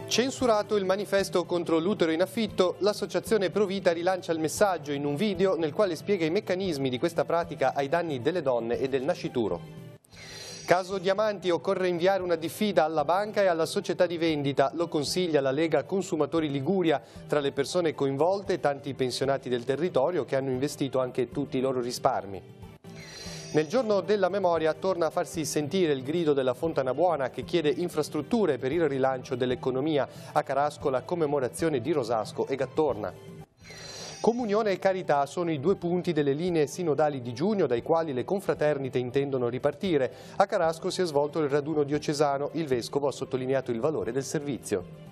Censurato il manifesto contro l'utero in affitto, l'associazione Provita rilancia il messaggio in un video nel quale spiega i meccanismi di questa pratica ai danni delle donne e del nascituro. Caso Diamanti, occorre inviare una diffida alla banca e alla società di vendita, lo consiglia la Lega Consumatori Liguria, tra le persone coinvolte tanti pensionati del territorio che hanno investito anche tutti i loro risparmi. Nel giorno della memoria torna a farsi sentire il grido della Fontana Buona che chiede infrastrutture per il rilancio dell'economia. A Carasco la commemorazione di Rosasco e Gattorna. Comunione e carità sono i due punti delle linee sinodali di giugno dai quali le confraternite intendono ripartire. A Carasco si è svolto il raduno diocesano, il vescovo ha sottolineato il valore del servizio.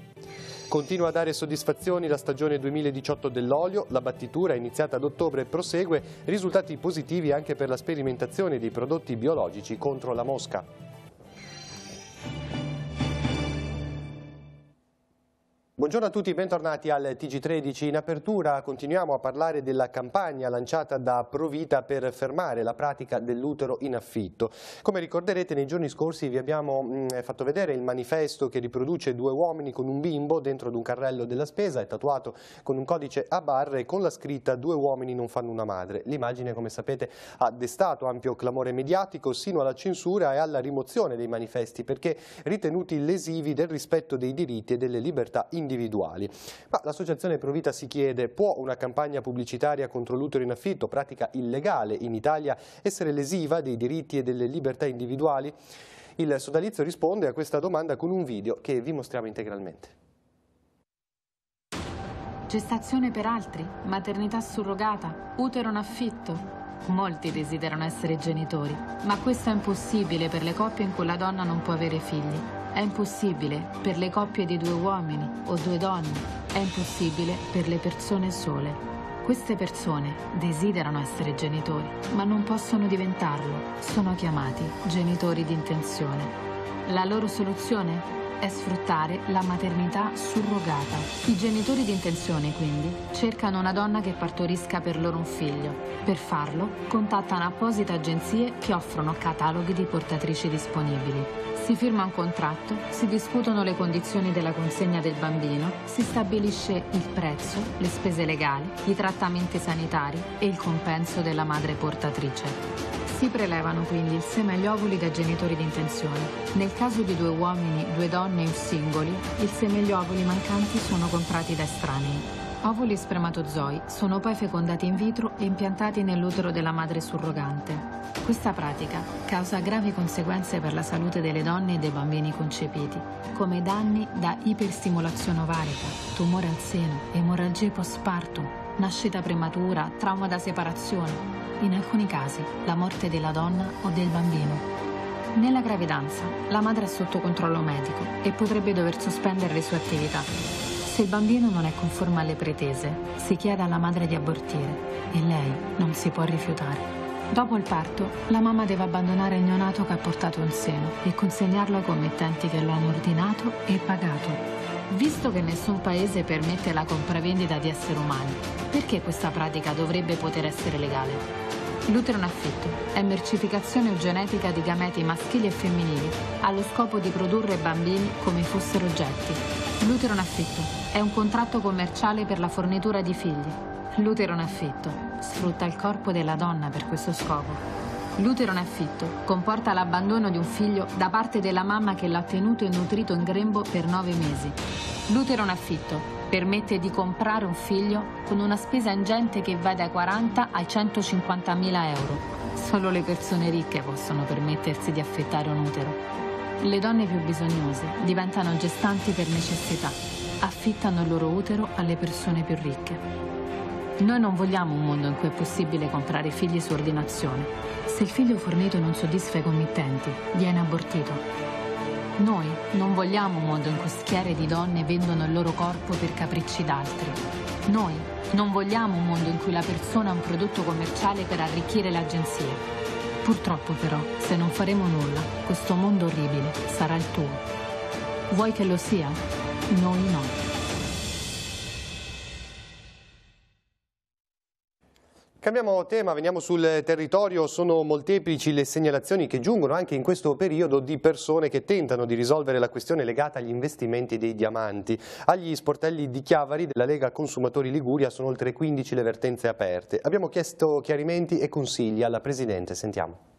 Continua a dare soddisfazioni la stagione 2018 dell'olio, la battitura iniziata ad ottobre prosegue, risultati positivi anche per la sperimentazione di prodotti biologici contro la mosca. Buongiorno a tutti, bentornati al TG13. In apertura continuiamo a parlare della campagna lanciata da Provita per fermare la pratica dell'utero in affitto. Come ricorderete, nei giorni scorsi vi abbiamo fatto vedere il manifesto che riproduce due uomini con un bimbo dentro ad un carrello della spesa, è tatuato con un codice a barre con la scritta "Due uomini non fanno una madre". L'immagine, come sapete, ha destato ampio clamore mediatico sino alla censura e alla rimozione dei manifesti perché ritenuti lesivi del rispetto dei diritti e delle libertà individuali. Ma l'associazione Provita si chiede: può una campagna pubblicitaria contro l'utero in affitto, pratica illegale in Italia, essere lesiva dei diritti e delle libertà individuali? Il sodalizio risponde a questa domanda con un video che vi mostriamo integralmente. Gestazione per altri, maternità surrogata, utero in affitto. Molti desiderano essere genitori, ma questo è impossibile per le coppie in cui la donna non può avere figli. È impossibile per le coppie di due uomini o due donne. È impossibile per le persone sole. Queste persone desiderano essere genitori, ma non possono diventarlo. Sono chiamati genitori di intenzione. La loro soluzione è sfruttare la maternità surrogata. I genitori di intenzione, quindi, cercano una donna che partorisca per loro un figlio. Per farlo, contattano apposite agenzie che offrono cataloghi di portatrici disponibili. Si firma un contratto, si discutono le condizioni della consegna del bambino, si stabilisce il prezzo, le spese legali, i trattamenti sanitari e il compenso della madre portatrice. Si prelevano quindi il seme e gli ovuli dai genitori di intenzione. Nel caso di due uomini, due donne o singoli, il seme e gli ovuli mancanti sono comprati da estranei. Ovuli e spermatozoi sono poi fecondati in vitro e impiantati nell'utero della madre surrogante. Questa pratica causa gravi conseguenze per la salute delle donne e dei bambini concepiti, come danni da iperstimolazione ovarica, tumore al seno, emorragie postpartum, nascita prematura, trauma da separazione, in alcuni casi la morte della donna o del bambino. Nella gravidanza la madre è sotto controllo medico e potrebbe dover sospendere le sue attività. Se il bambino non è conforme alle pretese, si chiede alla madre di abortire e lei non si può rifiutare. Dopo il parto, la mamma deve abbandonare il neonato che ha portato in seno e consegnarlo ai committenti che lo hanno ordinato e pagato. Visto che nessun paese permette la compravendita di esseri umani, perché questa pratica dovrebbe poter essere legale? L'utero in affitto è mercificazione eugenetica di gameti maschili e femminili allo scopo di produrre bambini come fossero oggetti. L'utero in affitto è un contratto commerciale per la fornitura di figli. L'utero in affitto sfrutta il corpo della donna per questo scopo. L'utero in affitto comporta l'abbandono di un figlio da parte della mamma che l'ha tenuto e nutrito in grembo per 9 mesi. L'utero in affitto permette di comprare un figlio con una spesa ingente che va dai 40 ai 150.000 euro. Solo le persone ricche possono permettersi di affittare un utero. Le donne più bisognose diventano gestanti per necessità, affittano il loro utero alle persone più ricche. Noi non vogliamo un mondo in cui è possibile comprare figli su ordinazione. Se il figlio fornito non soddisfa i committenti, viene abortito. Noi non vogliamo un mondo in cui schiere di donne vendono il loro corpo per capricci d'altri. Noi non vogliamo un mondo in cui la persona è un prodotto commerciale per arricchire le agenzie. Purtroppo però, se non faremo nulla, questo mondo orribile sarà il tuo. Vuoi che lo sia? Noi no. Cambiamo tema, veniamo sul territorio. Sono molteplici le segnalazioni che giungono anche in questo periodo di persone che tentano di risolvere la questione legata agli investimenti dei diamanti. Agli sportelli di Chiavari della Lega Consumatori Liguria sono oltre 15 le vertenze aperte. Abbiamo chiesto chiarimenti e consigli alla Presidente, sentiamo.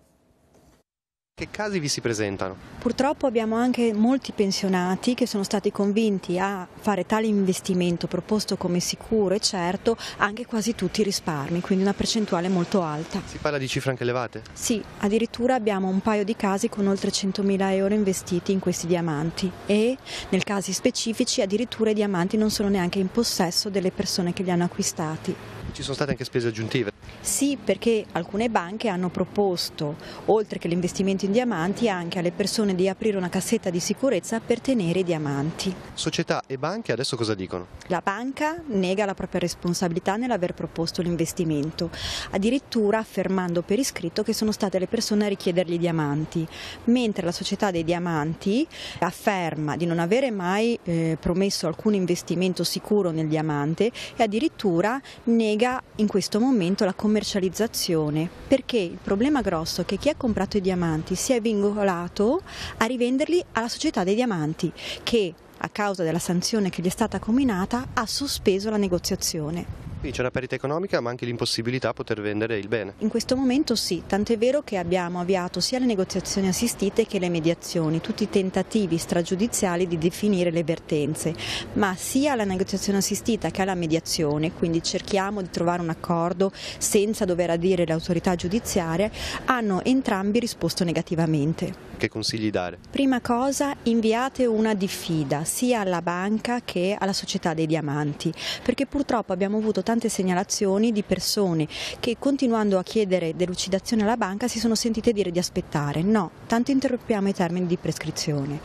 Che casi vi si presentano? Purtroppo abbiamo anche molti pensionati che sono stati convinti a fare tale investimento proposto come sicuro e certo, anche quasi tutti risparmi, quindi una percentuale molto alta. Si parla di cifre anche elevate? Sì, addirittura abbiamo un paio di casi con oltre 100.000 euro investiti in questi diamanti e nel casi specifici addirittura i diamanti non sono neanche in possesso delle persone che li hanno acquistati. Ci sono state anche spese aggiuntive? Sì, perché alcune banche hanno proposto, oltre che l'investimento in diamanti, anche alle persone di aprire una cassetta di sicurezza per tenere i diamanti. Società e banche adesso cosa dicono? La banca nega la propria responsabilità nell'aver proposto l'investimento, addirittura affermando per iscritto che sono state le persone a richiedergli i diamanti, mentre la società dei diamanti afferma di non avere mai promesso alcun investimento sicuro nel diamante e addirittura nega in questo momento la commercializzazione, perché il problema grosso è che chi ha comprato i diamanti si è vincolato a rivenderli alla società dei diamanti che a causa della sanzione che gli è stata comminata ha sospeso la negoziazione. Quindi c'è una perdita economica ma anche l'impossibilità a poter vendere il bene. In questo momento sì, tant'è vero che abbiamo avviato sia le negoziazioni assistite che le mediazioni, tutti i tentativi stragiudiziali di definire le vertenze, ma sia alla negoziazione assistita che alla mediazione, quindi cerchiamo di trovare un accordo senza dover adire le autorità giudiziarie, hanno entrambi risposto negativamente. Che consigli dare? Prima cosa, inviate una diffida sia alla banca che alla società dei diamanti, perché purtroppo abbiamo avuto tante segnalazioni di persone che continuando a chiedere delucidazione alla banca si sono sentite dire di aspettare. No, tanto interrompiamo i termini di prescrizione.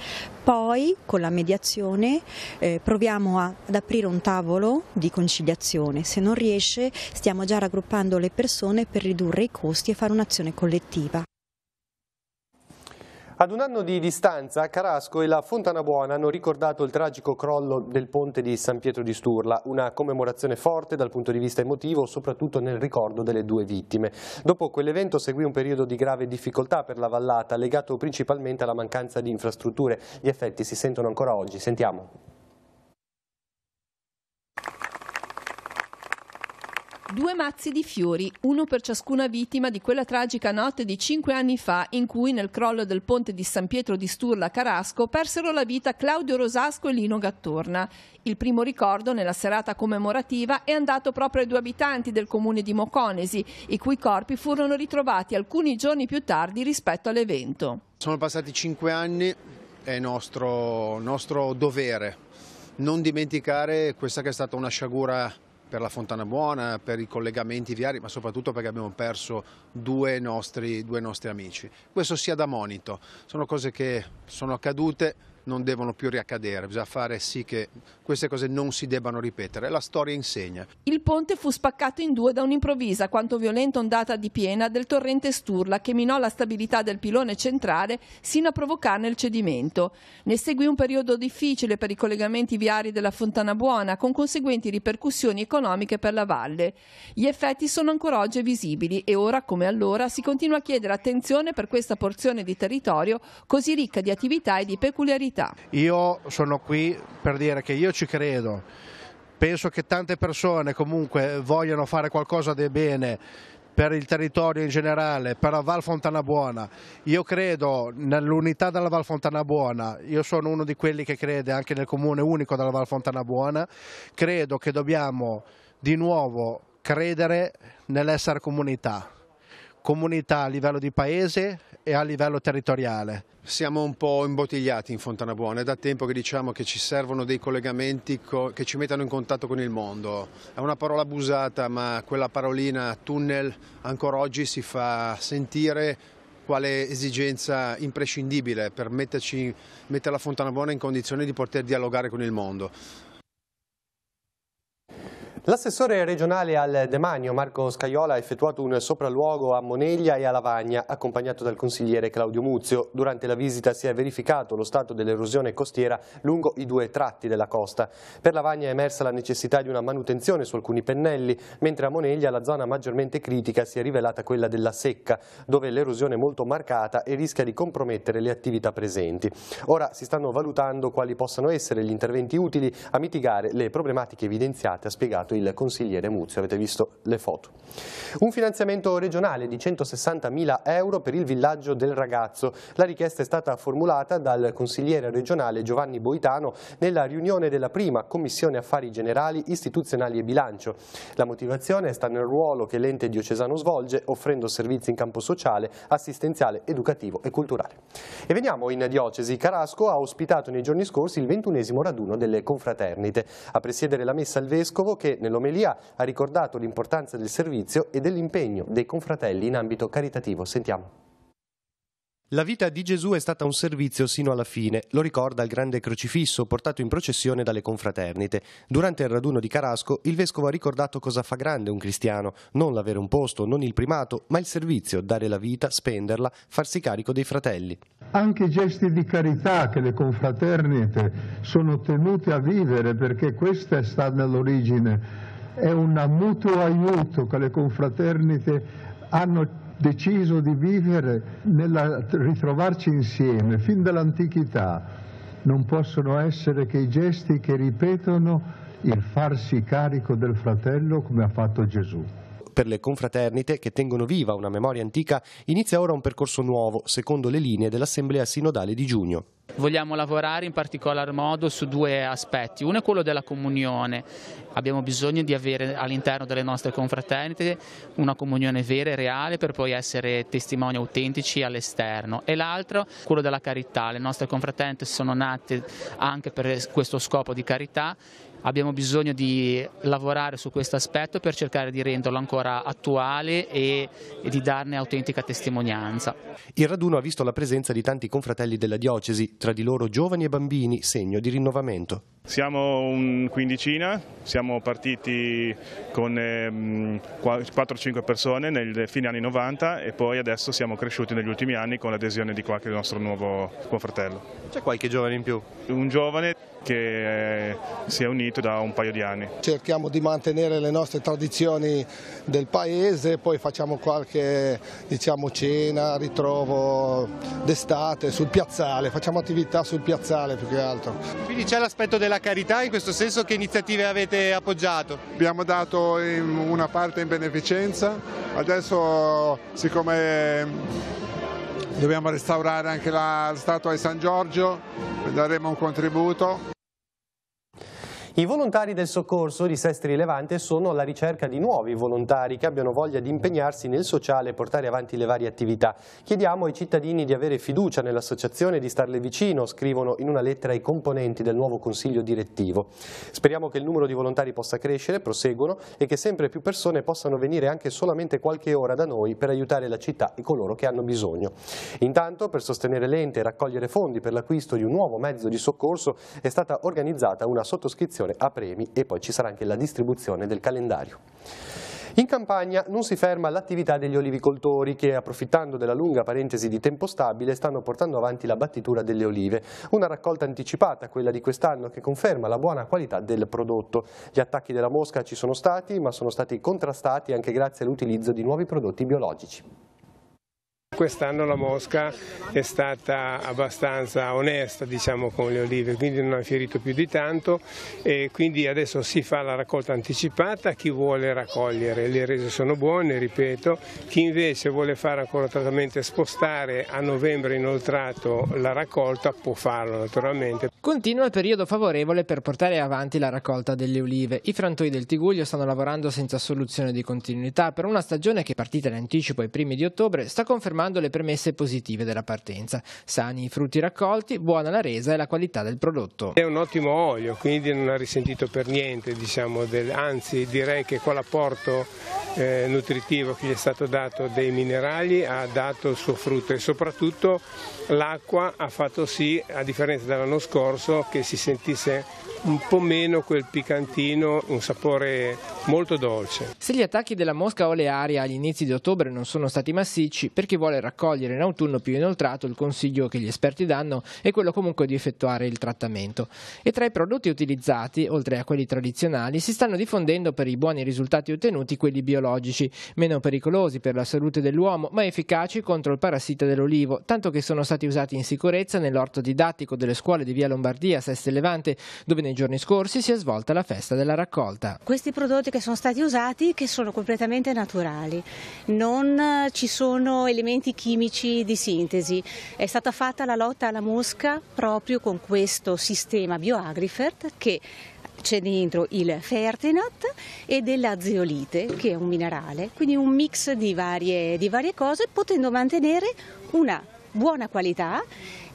Poi con la mediazione proviamo ad aprire un tavolo di conciliazione. Se non riesce stiamo già raggruppando le persone per ridurre i costi e fare un'azione collettiva. Ad un anno di distanza, Carasco e la Fontanabuona hanno ricordato il tragico crollo del ponte di San Pietro di Sturla, una commemorazione forte dal punto di vista emotivo, soprattutto nel ricordo delle due vittime. Dopo quell'evento seguì un periodo di grave difficoltà per la vallata, legato principalmente alla mancanza di infrastrutture. Gli effetti si sentono ancora oggi. Sentiamo. 2 mazzi di fiori, uno per ciascuna vittima di quella tragica notte di 5 anni fa in cui nel crollo del ponte di San Pietro di Sturla a Carasco persero la vita Claudio Rosasco e Lino Gattorna. Il primo ricordo nella serata commemorativa è andato proprio ai 2 abitanti del comune di Moconesi, i cui corpi furono ritrovati alcuni giorni più tardi rispetto all'evento. Sono passati 5 anni, è nostro dovere non dimenticare questa che è stata una sciagura per la Fontanabuona, per i collegamenti viari, ma soprattutto perché abbiamo perso due nostri amici. Questo sia da monito, sono cose che sono accadute, non devono più riaccadere, bisogna fare sì che queste cose non si debbano ripetere, la storia insegna. Il ponte fu spaccato in 2 da un'improvvisa quanto violenta ondata di piena del torrente Sturla che minò la stabilità del pilone centrale sino a provocarne il cedimento. Ne seguì un periodo difficile per i collegamenti viari della Fontanabuona con conseguenti ripercussioni economiche per la valle. Gli effetti sono ancora oggi visibili e ora come allora si continua a chiedere attenzione per questa porzione di territorio così ricca di attività e di peculiarità. Io sono qui per dire che io ci credo, penso che tante persone comunque vogliono fare qualcosa di bene per il territorio in generale, per la Val Fontanabuona. Io credo nell'unità della Val Fontanabuona, io sono uno di quelli che crede anche nel comune unico della Val Fontanabuona, credo che dobbiamo di nuovo credere nell'essere comunità a livello di paese e a livello territoriale. Siamo un po' imbottigliati in Fontanabuona, è da tempo che diciamo che ci servono dei collegamenti che ci mettano in contatto con il mondo. È una parola abusata, ma quella parolina tunnel ancora oggi si fa sentire quale esigenza imprescindibile per mettere la Fontanabuona in condizione di poter dialogare con il mondo. L'assessore regionale al demanio Marco Scaiola ha effettuato un sopralluogo a Moneglia e a Lavagna, accompagnato dal consigliere Claudio Muzio. Durante la visita si è verificato lo stato dell'erosione costiera lungo i 2 tratti della costa. Per Lavagna è emersa la necessità di una manutenzione su alcuni pennelli, mentre a Moneglia la zona maggiormente critica si è rivelata quella della Secca, dove l'erosione è molto marcata e rischia di compromettere le attività presenti. Ora si stanno valutando quali possano essere gli interventi utili a mitigare le problematiche evidenziate, ha spiegato il consigliere Muzio. Avete visto le foto. Un finanziamento regionale di 160.000 euro per il villaggio del ragazzo. La richiesta è stata formulata dal consigliere regionale Giovanni Boitano nella riunione della prima Commissione Affari Generali, Istituzionali e Bilancio. La motivazione sta nel ruolo che l'ente diocesano svolge, offrendo servizi in campo sociale, assistenziale, educativo e culturale. E veniamo in diocesi. Carasco ha ospitato nei giorni scorsi il 21° raduno delle confraternite. A presiedere la messa il vescovo, che nell'omelia ha ricordato l'importanza del servizio e dell'impegno dei confratelli in ambito caritativo. Sentiamo. La vita di Gesù è stata un servizio sino alla fine, lo ricorda il grande crocifisso portato in processione dalle confraternite. Durante il raduno di Carasco il vescovo ha ricordato cosa fa grande un cristiano, non l'avere un posto, non il primato, ma il servizio, dare la vita, spenderla, farsi carico dei fratelli. Anche i gesti di carità che le confraternite sono tenute a vivere, perché questa sta nell'origine, è un mutuo aiuto che le confraternite hanno deciso di vivere nel ritrovarci insieme fin dall'antichità. Non possono essere che i gesti che ripetono il farsi carico del fratello come ha fatto Gesù. Per le confraternite, che tengono viva una memoria antica, inizia ora un percorso nuovo, secondo le linee dell'Assemblea Sinodale di giugno. Vogliamo lavorare in particolar modo su 2 aspetti. Uno è quello della comunione. Abbiamo bisogno di avere all'interno delle nostre confraternite una comunione vera e reale per poi essere testimoni autentici all'esterno. E l'altro, quello della carità. Le nostre confraternite sono nate anche per questo scopo di carità. Abbiamo bisogno di lavorare su questo aspetto per cercare di renderlo ancora attuale e di darne autentica testimonianza. Il raduno ha visto la presenza di tanti confratelli della diocesi, tra di loro giovani e bambini, segno di rinnovamento. Siamo un quindicina, siamo partiti con 4-5 persone nei fine anni 90 e poi adesso siamo cresciuti negli ultimi anni con l'adesione di qualche nostro nuovo confratello. C'è qualche giovane in più? Un giovane che si è unito da un paio di anni. Cerchiamo di mantenere le nostre tradizioni del paese, poi facciamo qualche cena, ritrovo d'estate sul piazzale, facciamo attività sul piazzale più che altro. Quindi c'è l'aspetto della carità, in questo senso che iniziative avete appoggiato? Abbiamo dato una parte in beneficenza, adesso siccome dobbiamo restaurare anche la statua di San Giorgio, daremo un contributo. I volontari del soccorso di Sestri Levante sono alla ricerca di nuovi volontari che abbiano voglia di impegnarsi nel sociale e portare avanti le varie attività. Chiediamo ai cittadini di avere fiducia nell'associazione e di starle vicino, scrivono in una lettera i componenti del nuovo consiglio direttivo. Speriamo che il numero di volontari possa crescere, proseguono, e che sempre più persone possano venire anche solamente qualche ora da noi per aiutare la città e coloro che hanno bisogno. Intanto, per sostenere l'ente e raccogliere fondi per l'acquisto di un nuovo mezzo di soccorso, è stata organizzata una sottoscrizione a premi e poi ci sarà anche la distribuzione del calendario. In Campania non si ferma l'attività degli olivicoltori che, approfittando della lunga parentesi di tempo stabile, stanno portando avanti la battitura delle olive. Una raccolta anticipata, quella di quest'anno, che conferma la buona qualità del prodotto. Gli attacchi della mosca ci sono stati, ma sono stati contrastati anche grazie all'utilizzo di nuovi prodotti biologici. Quest'anno la mosca è stata abbastanza onesta, diciamo, con le olive, quindi non ha ferito più di tanto e quindi adesso si fa la raccolta anticipata. Chi vuole raccogliere, le rese sono buone, ripeto, chi invece vuole fare ancora trattamento e spostare a novembre inoltrato la raccolta può farlo naturalmente. Continua il periodo favorevole per portare avanti la raccolta delle olive. I frantoi del Tiguglio stanno lavorando senza soluzione di continuità per una stagione che, partita in anticipo ai primi di ottobre, sta confermando confermando le premesse positive della partenza. Sani i frutti raccolti, buona la resa e la qualità del prodotto. È un ottimo olio, quindi non ha risentito per niente, anzi direi che con l'apporto nutritivo che gli è stato dato dei minerali ha dato il suo frutto, e soprattutto l'acqua ha fatto sì, a differenza dell'anno scorso, che si sentisse un po' meno quel piccantino, un sapore molto dolce. Se gli attacchi della mosca olearia agli inizi di ottobre non sono stati massicci, per chi vuole raccogliere in autunno più inoltrato, il consiglio che gli esperti danno è quello comunque di effettuare il trattamento. E tra i prodotti utilizzati, oltre a quelli tradizionali, si stanno diffondendo per i buoni risultati ottenuti quelli biologici, meno pericolosi per la salute dell'uomo, ma efficaci contro il parassita dell'olivo, tanto che sono stati usati in sicurezza nell'orto didattico delle scuole di via Lombardia, Seste e Levante, dove nei giorni scorsi si è svolta la festa della raccolta. Questi prodotti che sono stati usati che sono completamente naturali, non ci sono elementi chimici di sintesi, è stata fatta la lotta alla mosca proprio con questo sistema BioAgrifert che c'è dentro il Fertinat e della zeolite, che è un minerale, quindi un mix di varie cose, potendo mantenere una buona qualità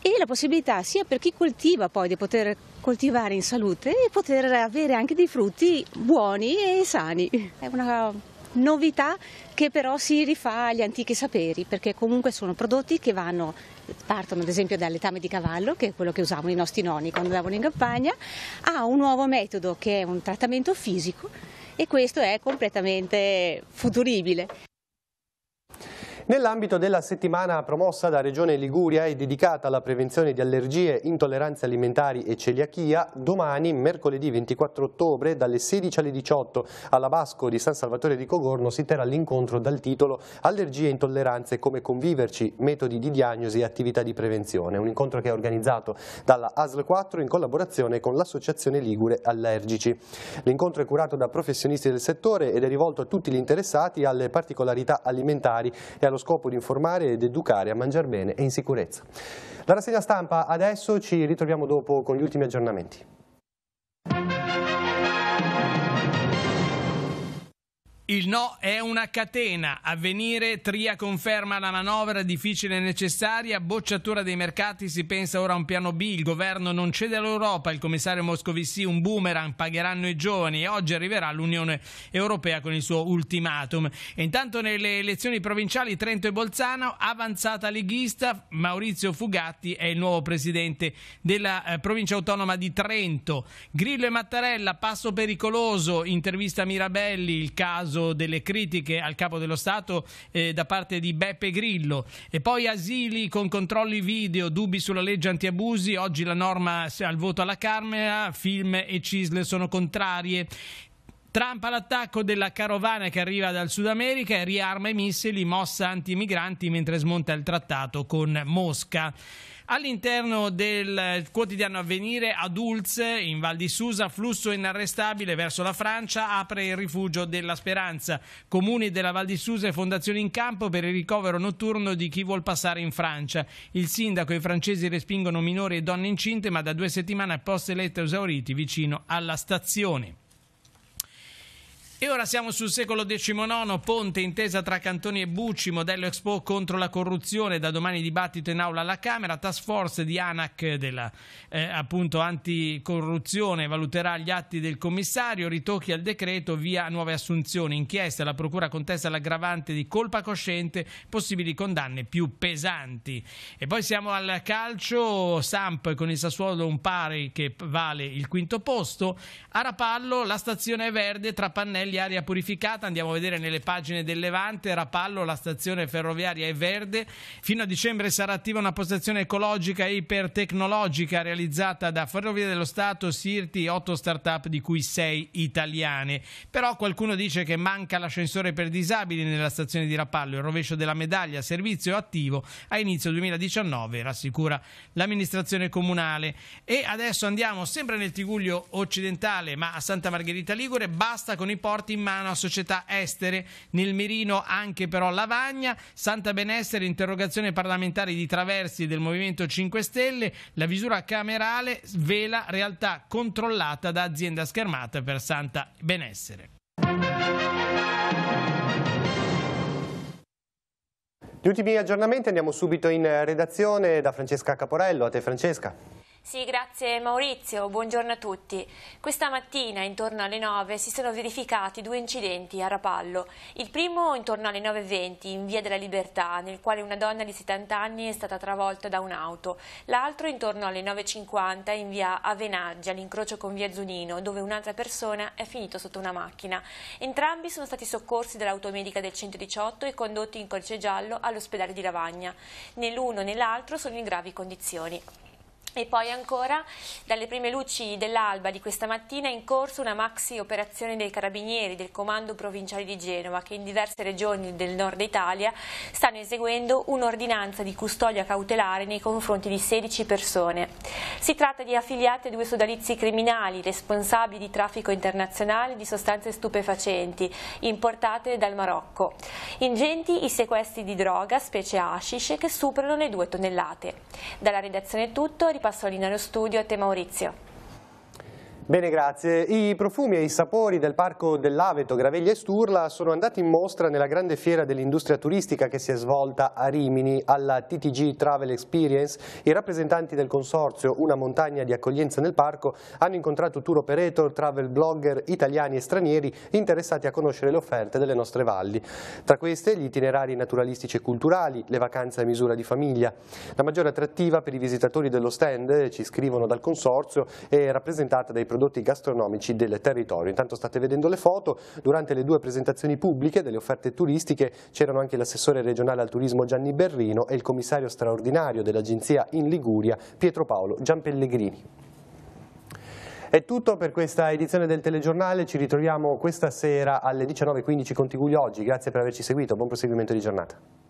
e la possibilità sia per chi coltiva poi di poter coltivare in salute e poter avere anche dei frutti buoni e sani. È una novità che però si rifà agli antichi saperi, perché comunque sono prodotti che partono ad esempio dal letame di cavallo, che è quello che usavano i nostri nonni quando andavano in campagna, a un nuovo metodo che è un trattamento fisico, e questo è completamente futuribile. Nell'ambito della settimana promossa da Regione Liguria e dedicata alla prevenzione di allergie, intolleranze alimentari e celiachia, domani, mercoledì 24 ottobre, dalle 16 alle 18 alla Basco di San Salvatore di Cogorno si terrà l'incontro dal titolo Allergie e intolleranze, come conviverci, metodi di diagnosi e attività di prevenzione. Un incontro che è organizzato dalla ASL 4 in collaborazione con l'Associazione Ligure Allergici. L'incontro è curato da professionisti del settore ed è rivolto a tutti gli interessati alle particolarità alimentari e allo scopo di informare ed educare a mangiare bene e in sicurezza. La rassegna stampa adesso, ci ritroviamo dopo con gli ultimi aggiornamenti. Il no è una catena. Avvenire, Tria conferma la manovra difficile e necessaria, bocciatura dei mercati, si pensa ora a un piano B, il governo non cede all'Europa, il commissario Moscovici un boomerang, pagheranno i giovani, e oggi arriverà l'Unione Europea con il suo ultimatum. E intanto nelle elezioni provinciali Trento e Bolzano, avanzata leghista, Maurizio Fugatti è il nuovo presidente della provincia autonoma di Trento. Grillo e Mattarella, passo pericoloso, intervista a Mirabelli, il caso delle critiche al capo dello Stato da parte di Beppe Grillo. E poi asili con controlli video, dubbi sulla legge antiabusi, oggi la norma al voto alla Camera, Film e CISL sono contrarie. Trump all'attacco della carovana che arriva dal Sud America e riarma i missili, mossa anti-migranti mentre smonta il trattato con Mosca. All'interno del quotidiano Avvenire, a Dulce, in Val di Susa, flusso inarrestabile verso la Francia, apre il rifugio della Speranza. Comuni della Val di Susa e fondazioni in campo per il ricovero notturno di chi vuol passare in Francia. Il sindaco e i francesi respingono minori e donne incinte, ma da 2 settimane posti letto esauriti vicino alla stazione. E ora siamo sul secolo XIX, Ponte, intesa tra Cantoni e Bucci, modello Expo contro la corruzione, da domani dibattito in aula alla Camera, task force di ANAC della appunto anticorruzione valuterà gli atti del commissario, ritocchi al decreto, via nuove assunzioni, inchiesta, la procura contesta l'aggravante di colpa cosciente, possibili condanne più pesanti. E poi siamo al calcio, Samp con il Sassuolo un pari che vale il 5° posto, a Rapallo la stazione è verde, tra pannelli aria purificata, andiamo a vedere nelle pagine del Levante. Rapallo, la stazione ferroviaria è verde, fino a dicembre sarà attiva una postazione ecologica e ipertecnologica realizzata da Ferrovie dello Stato, Sirti, 8 start-up di cui 6 italiane. Però qualcuno dice che manca l'ascensore per disabili nella stazione di Rapallo, il rovescio della medaglia, servizio attivo a inizio 2019, rassicura l'amministrazione comunale. E adesso andiamo sempre nel Tigullio occidentale, ma a Santa Margherita Ligure, basta con i porti in mano a società estere, nel mirino anche però Lavagna. Santa Benessere, interrogazione parlamentare di Traversi del Movimento 5 Stelle, la visura camerale svela realtà controllata da azienda schermata per Santa Benessere. Gli ultimi aggiornamenti andiamo subito in redazione da Francesca Caporello. A te Francesca. Sì, grazie Maurizio, buongiorno a tutti. Questa mattina intorno alle 9 si sono verificati 2 incidenti a Rapallo. Il primo intorno alle 9:20 in via della Libertà, nel quale una donna di 70 anni è stata travolta da un'auto. L'altro intorno alle 9:50 in via Avenaggia, all'incrocio con via Zunino, dove un'altra persona è finita sotto una macchina. Entrambi sono stati soccorsi dall'automedica del 118 e condotti in codice giallo all'ospedale di Lavagna. Né l'uno né l'altro sono in gravi condizioni. E poi ancora, dalle prime luci dell'alba di questa mattina è in corso una maxi operazione dei Carabinieri del Comando Provinciale di Genova che in diverse regioni del nord Italia stanno eseguendo un'ordinanza di custodia cautelare nei confronti di 16 persone. Si tratta di affiliati a 2 sodalizi criminali responsabili di traffico internazionale di sostanze stupefacenti importate dal Marocco. Ingenti i sequestri di droga, specie hashish, che superano le 2 tonnellate. Dalla redazione è tutto. Passo nello studio a te Maurizio. Bene, grazie. I profumi e i sapori del Parco dell'Aveto, Graveglia e Sturla sono andati in mostra nella grande fiera dell'industria turistica che si è svolta a Rimini. Alla TTG Travel Experience i rappresentanti del consorzio Una Montagna di Accoglienza nel Parco hanno incontrato tour operator, travel blogger italiani e stranieri interessati a conoscere le offerte delle nostre valli. Tra queste gli itinerari naturalistici e culturali, le vacanze a misura di famiglia. La maggiore attrattiva per i visitatori dello stand, ci scrivono dal consorzio, è rappresentata dai prodotti gastronomici del territorio. Intanto state vedendo le foto. Durante le 2 presentazioni pubbliche delle offerte turistiche c'erano anche l'assessore regionale al turismo Gianni Berrino e il commissario straordinario dell'agenzia in Liguria Pietro Paolo Gianpellegrini. È tutto per questa edizione del telegiornale, ci ritroviamo questa sera alle 19:15 con TV Oggi. Grazie per averci seguito, buon proseguimento di giornata.